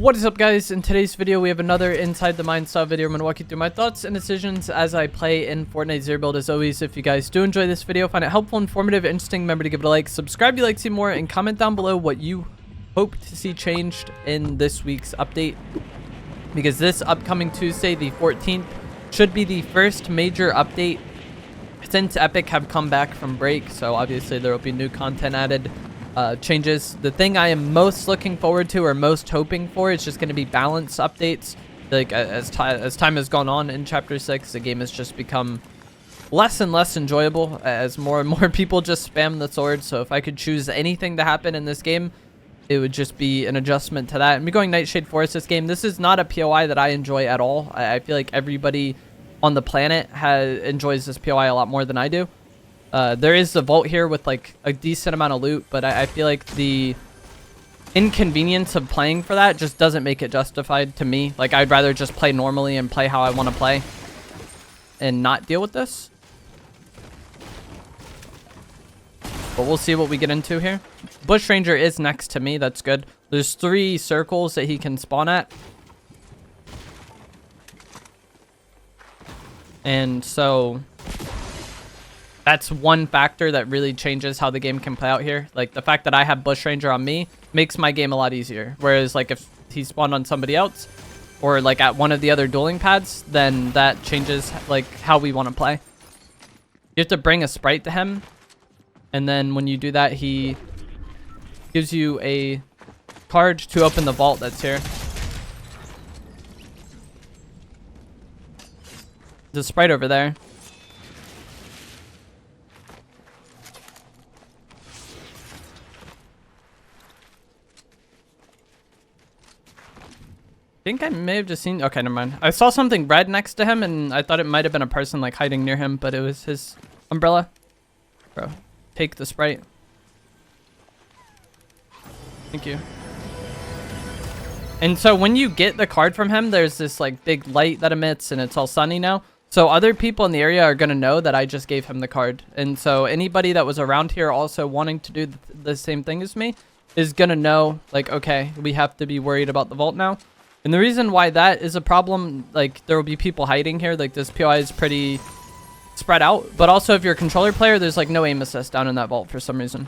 What is up, guys? In today's video we have another inside the mind style video. I'm going to walk you through my thoughts and decisions as I play in Fortnite Zero Build. As always, if you guys do enjoy this video, find it helpful, informative, interesting, remember to give it a like, subscribe if you like to see more, and comment down below what you hope to see changed in this week's update, because this upcoming Tuesday, the 14th, should be the first major update since Epic have come back from break. So obviously there will be new content added, changes. The thing I am most looking forward to, or most hoping for, is just going to be balance updates. Like as time has gone on in chapter 6, the game has just become less and less enjoyable as more and more people just spam the sword. So if I could choose anything to happen in this game, it would just be an adjustment to that. And me going Nightshade Forest this game, this is not a POI that I enjoy at all. I feel like everybody on the planet enjoys this POI a lot more than I do. There is a vault here with like a decent amount of loot, but I feel like the inconvenience of playing for that just doesn't make it justified to me. Like, I'd rather just play normally and play how I want to play and not deal with this. But we'll see what we get into here. Bush Ranger is next to me. That's good. There's 3 circles that he can spawn at. And so that's one factor that really changes how the game can play out here. Like, the fact that I have Bush Ranger on me makes my game a lot easier. Whereas, like, if he spawned on somebody else or, like, at one of the other dueling pads, then that changes, like, how we want to play. You have to bring a sprite to him. And then when you do that, he gives you a card to open the vault that's here. There's a sprite over there. I think I may have just seen... Okay, never mind. I saw something red next to him, and I thought it might have been a person, like, hiding near him, but it was his umbrella. Bro, take the sprite. Thank you. And so when you get the card from him, there's this, like, big light that emits, and it's all sunny now. So other people in the area are going to know that I just gave him the card. And so anybody that was around here also wanting to do the same thing as me is going to know, like, okay, we have to be worried about the vault now. And the reason why that is a problem, like, there will be people hiding here. Like, this POI is pretty spread out. But also, if you're a controller player, there's, like, no aim assist down in that vault for some reason.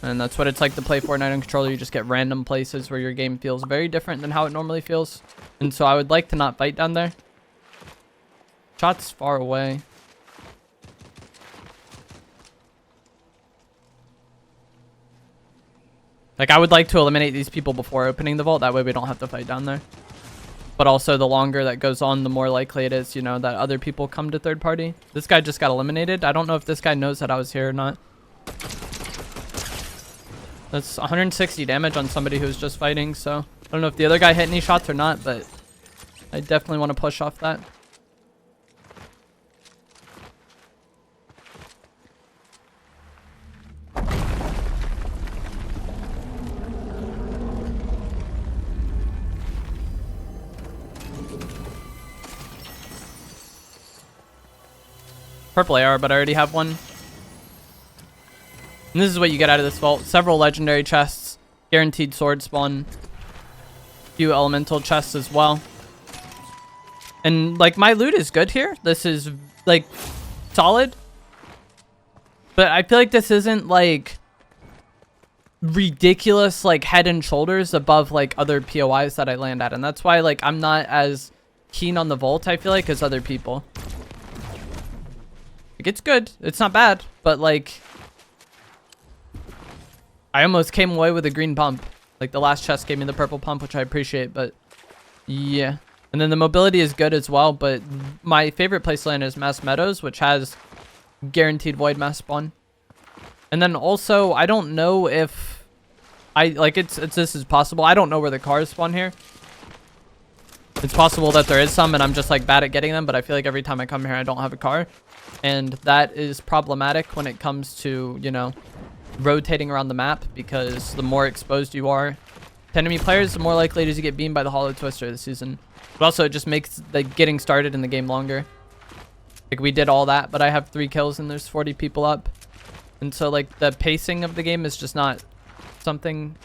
And that's what it's like to play Fortnite on controller. You just get random places where your game feels very different than how it normally feels. And so I would like to not fight down there. Shot's far away. Like, I would like to eliminate these people before opening the vault. That way we don't have to fight down there. But also, the longer that goes on, the more likely it is, you know, that other people come to third party. This guy just got eliminated. I don't know if this guy knows that I was here or not. That's 160 damage on somebody who's just fighting, so I don't know if the other guy hit any shots or not, but I definitely want to push off that. Purple AR, but I already have one. And this is what you get out of this vault. Several legendary chests, guaranteed sword spawn, few elemental chests as well. And, like, my loot is good here. This is, like, solid. But I feel like this isn't, like, ridiculous, like, head and shoulders above, like, other POIs that I land at. And that's why, like, I'm not as keen on the vault, I feel like, as other people. Like, it's good. It's not bad. But, like, I almost came away with a green pump. Like, the last chest gave me the purple pump, which I appreciate, but yeah. And then the mobility is good as well, but my favorite place to land is Mass Meadows, which has guaranteed void mass spawn. And then also, I don't know if this is possible. I don't know where the cars spawn here. It's possible that there is some and I'm just, like, bad at getting them, but I feel like every time I come here I don't have a car. And that is problematic when it comes to, you know, rotating around the map, because the more exposed you are to enemy players, the more likely it is to get beamed by the Hollow Twister this season. But also, it just makes the getting started in the game longer. Like, we did all that, but I have 3 kills and there's 40 people up. And so, like, the pacing of the game is just not something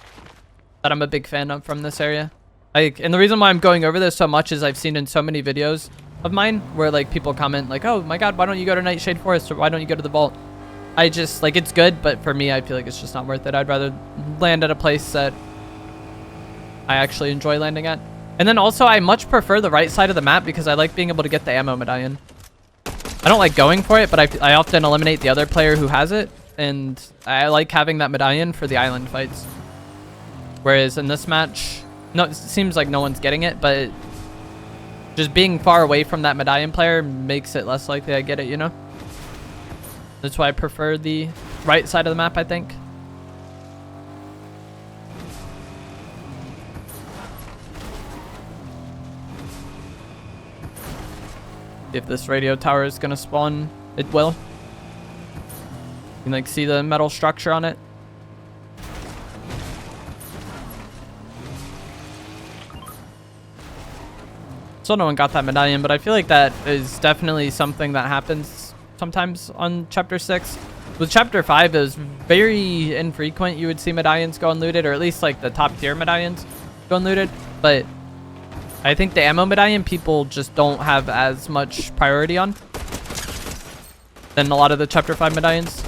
that I'm a big fan of from this area. Like, and the reason why I'm going over this so much is I've seen in so many videos of mine where like people comment like, oh my god, why don't you go to Nightshade Forest, or why don't you go to the vault? I just like, it's good, but for me I feel like it's just not worth it. I'd rather land at a place that I actually enjoy landing at. And then also I much prefer the right side of the map because I like being able to get the ammo medallion. I don't like going for it, but I often eliminate the other player who has it, and I like having that medallion for the island fights. Whereas in this match, no, it seems like no one's getting it, but just being far away from that medallion player makes it less likely I get it, you know? That's why I prefer the right side of the map, I think. If this radio tower is gonna spawn, it will. You can like see the metal structure on it. Still no one got that medallion, but I feel like that is definitely something that happens sometimes on chapter 6. With chapter 5, it was very infrequent you would see medallions go unlooted, or at least like the top tier medallions go unlooted. But I think the ammo medallion people just don't have as much priority on than a lot of the chapter 5 medallions.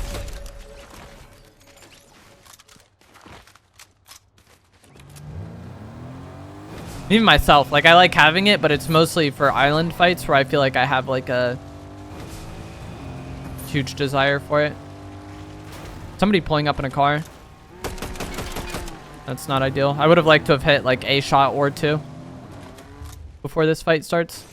Even myself, like I like having it, but it's mostly for island fights where I feel like I have like a huge desire for it. Somebody pulling up in a car. That's not ideal. I would have liked to have hit like a shot or two before this fight starts.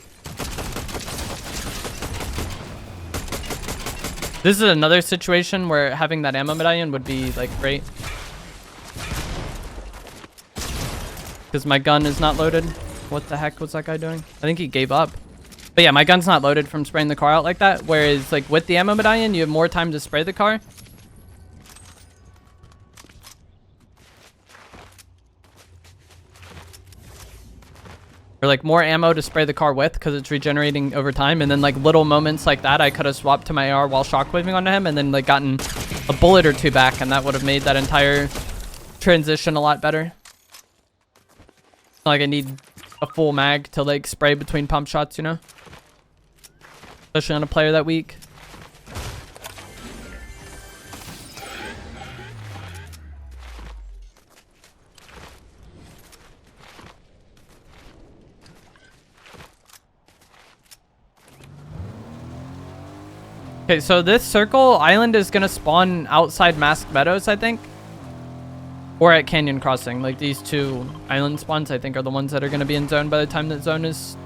This is another situation where having that ammo medallion would be like great. Because my gun is not loaded. What the heck was that guy doing? I think he gave up. But yeah, my gun's not loaded from spraying the car out like that. Whereas like with the ammo medallion, you have more time to spray the car. Or like more ammo to spray the car with because it's regenerating over time. And then like little moments like that, I could have swapped to my AR while shockwaving onto him and then like gotten a bullet or two back, and that would have made that entire transition a lot better. Like I need a full mag to like spray between pump shots, you know? Especially on a player that weak. Okay, so this circle island is gonna spawn outside Masked Meadows, I think. Or at Canyon Crossing. Like these two island spawns, I think, are the ones that are gonna be in zone by the time that zone is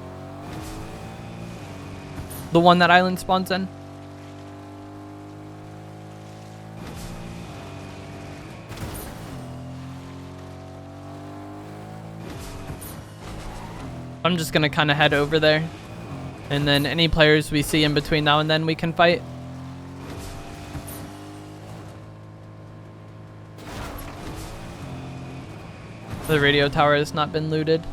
the one that island spawns in. I'm just gonna kind of head over there. And then any players we see in between now and then we can fight. The radio tower has not been looted.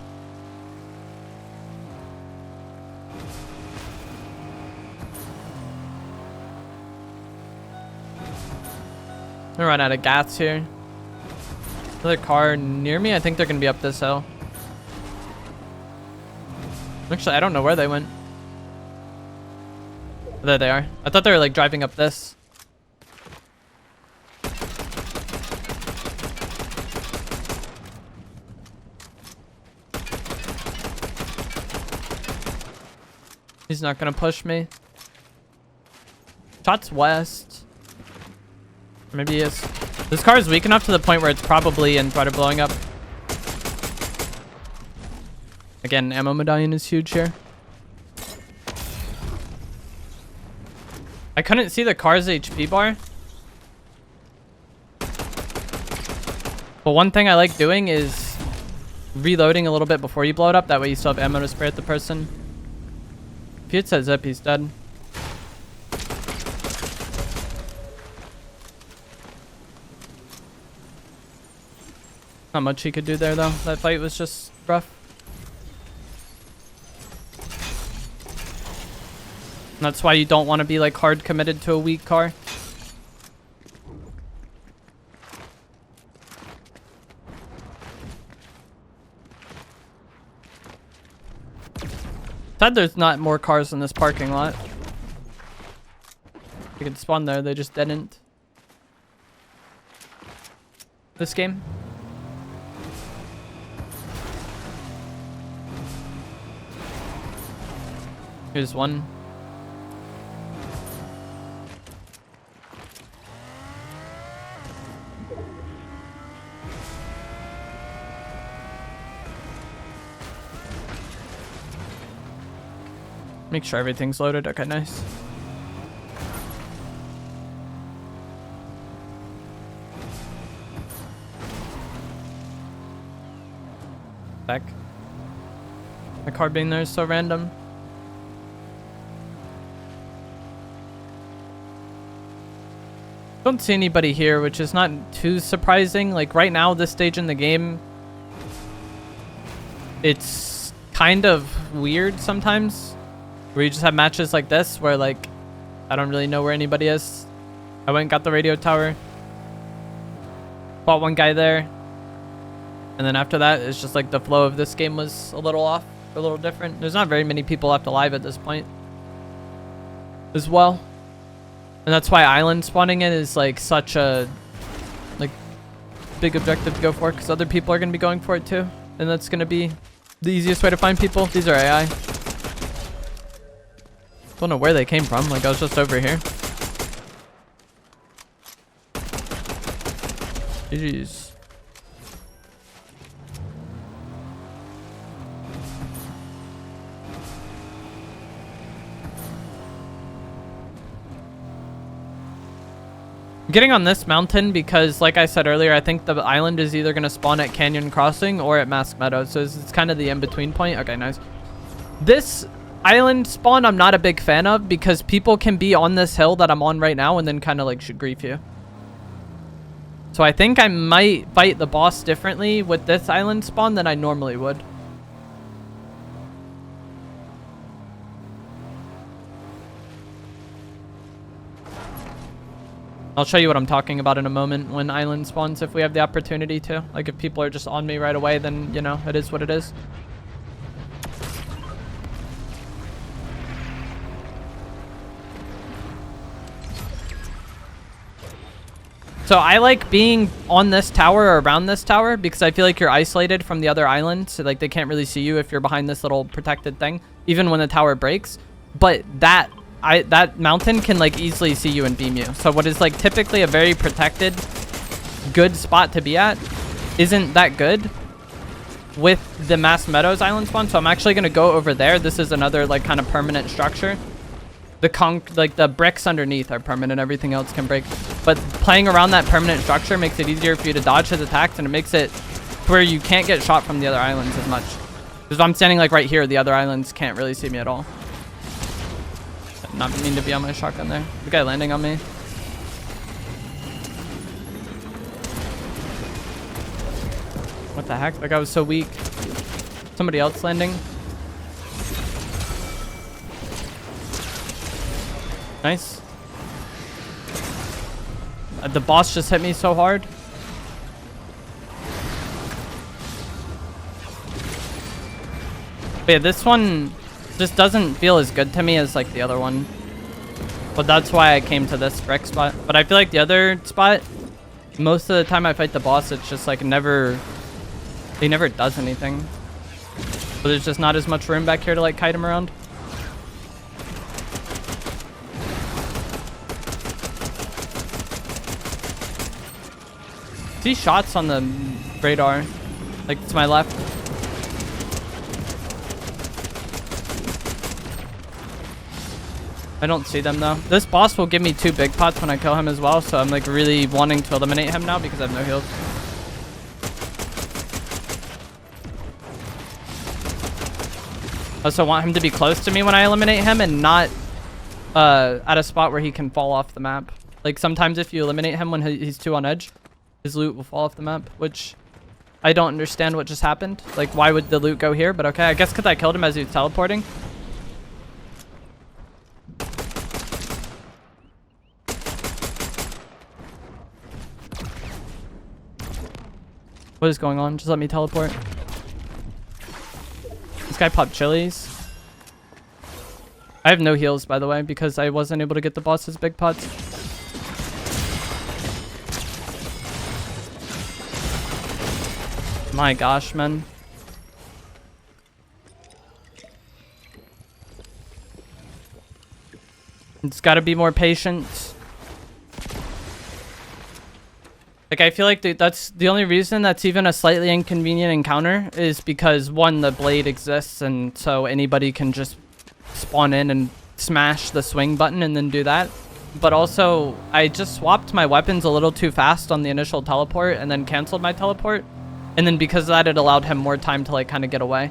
I run out of gas here. Another car near me. I think they're gonna be up this hill. Actually, I don't know where they went. There they are. I thought they were like driving up this. He's not gonna push me. Shots west. Or maybe he is. This car is weak enough to the point where it's probably in threat of blowing up. Again, ammo medallion is huge here. I couldn't see the car's HP bar. But one thing I like doing is reloading a little bit before you blow it up. That way you still have ammo to spray at the person. If he hits that zip, he's dead. Not much he could do there though. That fight was just rough. And that's why you don't want to be like hard committed to a weak car. Sad there's not more cars in this parking lot. They could spawn there, they just didn't. This game. Here's one. Make sure everything's loaded. Okay, nice. Back. My car being there is so random. Don't see anybody here, which is not too surprising. Like right now, this stage in the game, it's kind of weird sometimes. Where you just have matches like this where like I don't really know where anybody is. I went and got the radio tower. Fought one guy there. And then after that, it's just like the flow of this game was a little off, a little different. There's not very many people left alive at this point as well. And that's why island spawning in is like such a like big objective to go for, because other people are going to be going for it too. And that's going to be the easiest way to find people. These are AI. Don't know where they came from. Like I was just over here. GG's. Getting on this mountain because, like I said earlier, I think the island is either going to spawn at Canyon Crossing or at Mask Meadow. So it's kind of the in-between point. Okay, nice. This island spawn I'm not a big fan of because people can be on this hill that I'm on right now and then kind of like should grief you. So I think I might fight the boss differently with this island spawn than I normally would. I'll show you what I'm talking about in a moment when island spawns, if we have the opportunity to. Like, if people are just on me right away, then, you know, it is what it is. So I like being on this tower or around this tower because I feel like you're isolated from the other islands. So, like, they can't really see you if you're behind this little protected thing, even when the tower breaks. But that mountain can like easily see you and beam you. So what is like typically a very protected, good spot to be at isn't that good with the Mass Meadows island spawn. So I'm actually going to go over there. This is another like kind of permanent structure. The bricks underneath are permanent. Everything else can break. But playing around that permanent structure makes it easier for you to dodge his attacks, and it makes it where you can't get shot from the other islands as much. Because if I'm standing like right here, the other islands can't really see me at all. Not mean to be on my shotgun there. The guy landing on me. What the heck? That guy was so weak. Somebody else landing. Nice. The boss just hit me so hard. But yeah, this one just doesn't feel as good to me as like the other one. But that's why I came to this brick spot. But I feel like the other spot, most of the time I fight the boss, it's just like he never does anything. So there's just not as much room back here to like kite him around. See shots on the radar, like to my left. I don't see them though. This boss will give me 2 big pots when I kill him as well, so I'm like really wanting to eliminate him now because I have no heals. I also want him to be close to me when I eliminate him and not at a spot where he can fall off the map. Like sometimes if you eliminate him when he's too on edge, his loot will fall off the map, which I don't understand what just happened. Like why would the loot go here? But okay, I guess because I killed him as he was teleporting. What is going on? Just let me teleport. This guy popped chilies. I have no heals, by the way, because I wasn't able to get the boss's big pots. My gosh, man. It's got to be more patient. Like, I feel like that's the only reason that's even a slightly inconvenient encounter is because, one, the blade exists, and so anybody can just spawn in and smash the swing button and then do that. But also, I just swapped my weapons a little too fast on the initial teleport and then canceled my teleport. And then because of that, it allowed him more time to, like, kind of get away.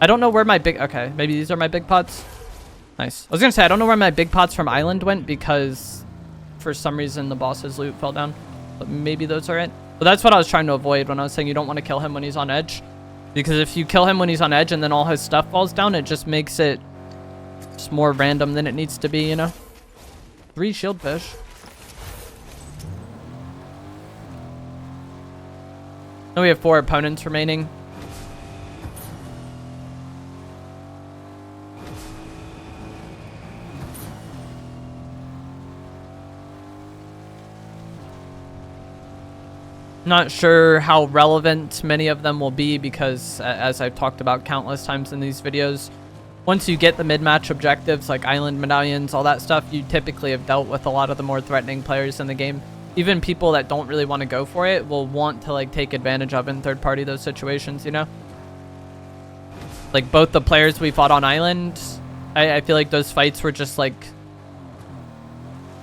I don't know where my big... Okay, maybe these are my big pots. Nice. I was going to say, I don't know where my big pots from Island went because for some reason the boss's loot fell down. But maybe those are it. But that's what I was trying to avoid when I was saying you don't want to kill him when he's on edge. Because if you kill him when he's on edge and then all his stuff falls down, it just makes it just more random than it needs to be, you know? 3 shield fish. Now we have 4 opponents remaining. Not sure how relevant many of them will be because, as I've talked about countless times in these videos, once you get the mid-match objectives like island medallions, all that stuff, you typically have dealt with a lot of the more threatening players in the game. Even people that don't really want to go for it will want to, like, take advantage of in third party those situations, you know? Like, both the players we fought on island, I feel like those fights were just, like,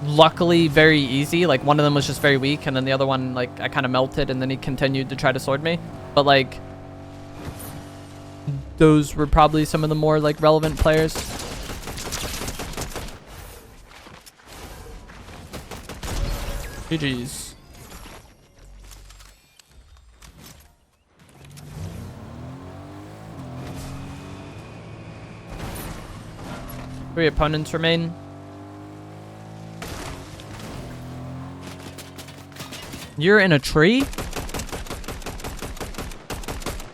luckily very easy. Like, one of them was just very weak, and then the other one, like, I kind of melted, and then he continued to try to sword me. But, like, those were probably some of the more, like, relevant players. GG's. Three opponents remain. You're in a tree?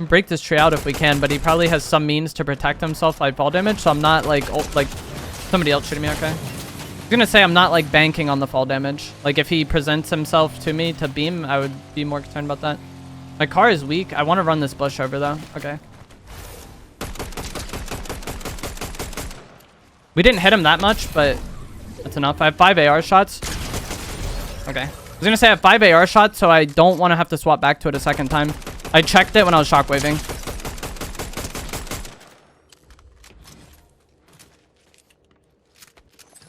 Break this tree out if we can, but he probably has some means to protect himself like fall damage, so I'm not like somebody else shooting me. Okay, I was gonna say I'm not like banking on the fall damage. Like if he presents himself to me to beam, I would be more concerned about that. My car is weak. I want to run this bush over though. Okay, we didn't hit him that much, but that's enough. I have 5 AR shots. Okay, I was gonna say I have 5 AR shots, so I don't want to have to swap back to it a second time. I checked it when I was shockwaving.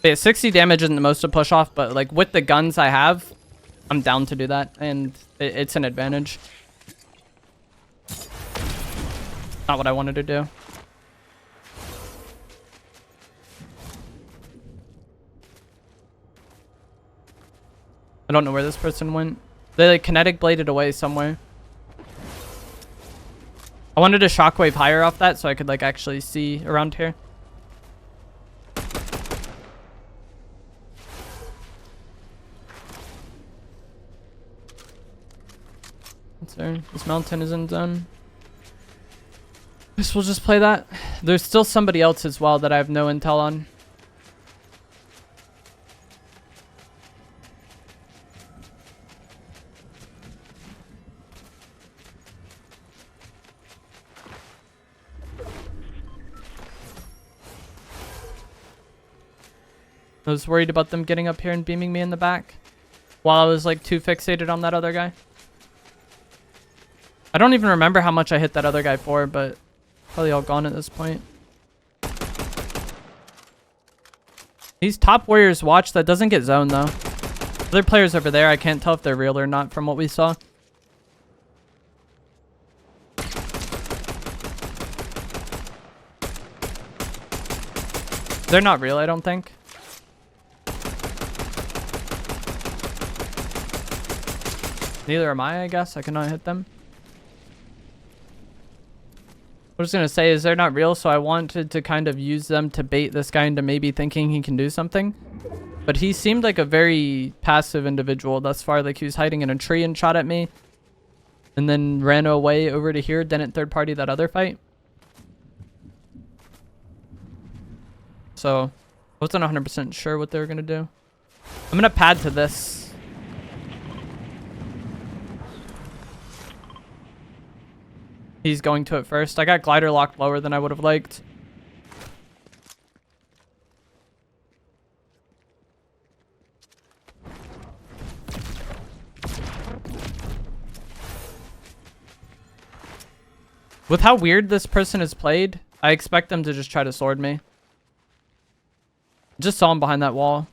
Yeah, 60 damage isn't the most to push off, but like with the guns I have, I'm down to do that, and it's an advantage. Not what I wanted to do. I don't know where this person went. They like kinetic bladed away somewhere. I wanted to shockwave higher off that so I could like actually see around here. What's there? This mountain is in zone. Guess we'll just play that. There's still somebody else as well that I have no intel on. I was worried about them getting up here and beaming me in the back while I was like too fixated on that other guy. I don't even remember how much I hit that other guy for, but probably all gone at this point. These top warriors watch that doesn't get zoned though. Other players over there, I can't tell if they're real or not from what we saw. They're not real, I don't think. Neither am I guess. I cannot hit them. I was going to say is they're not real, so I wanted to kind of use them to bait this guy into maybe thinking he can do something. But he seemed like a very passive individual thus far. Like he was hiding in a tree and shot at me. And then ran away over to here, didn't third party that other fight. so I wasn't 100% sure what they were gonna do. I'm gonna pad to this. He's going to it first. I got glider locked lower than I would have liked. With how weird this person has played, I expect them to just try to sword me. Just saw him behind that wall.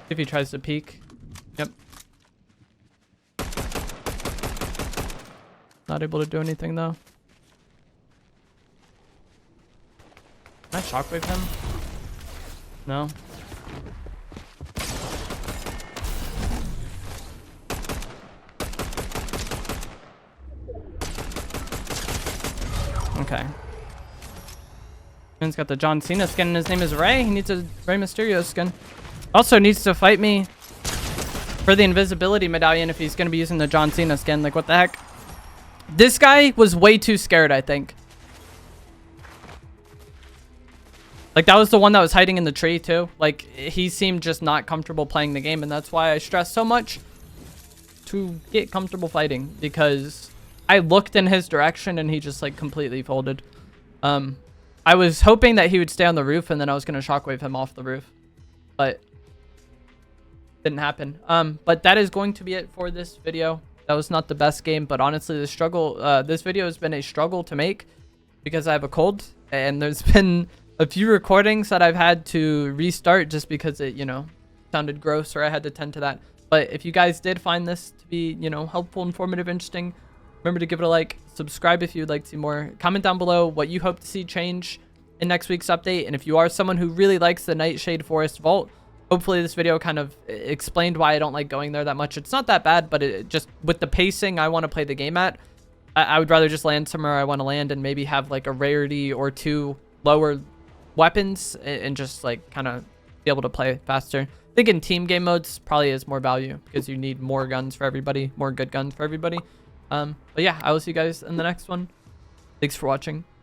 If he tries to peek. Yep. Not able to do anything though. Can I shockwave him? No. Okay. Man's got the John Cena skin and his name is Ray. He needs a Rey Mysterio skin. Also needs to fight me for the invisibility medallion if he's going to be using the John Cena skin. Like, what the heck? This guy was way too scared, I think. Like, that was the one that was hiding in the tree, too. Like, he seemed just not comfortable playing the game, and that's why I stress so much to get comfortable fighting, because I looked in his direction, and he just, like, completely folded. I was hoping that he would stay on the roof, and then I was going to shockwave him off the roof. But didn't happen. But that is going to be it for this video. That was not the best game, but honestly, this video has been a struggle to make because I have a cold, and there's been a few recordings that I've had to restart just because it, you know, sounded gross, or I had to tend to that. But if you guys did find this to be, you know, helpful, informative, interesting, remember to give it a like, subscribe if you'd like to see more, comment down below what you hope to see change in next week's update. And if you are someone who really likes the Nightshade Forest Vault, hopefully this video kind of explained why I don't like going there that much. It's not that bad, but it just, with the pacing I want to play the game at, I would rather just land somewhere I want to land and maybe have like a rarity or two lower weapons and just like kind of be able to play faster. I think in team game modes probably is more value because you need more guns for everybody, more good guns for everybody. But yeah, I will see you guys in the next one. Thanks for watching.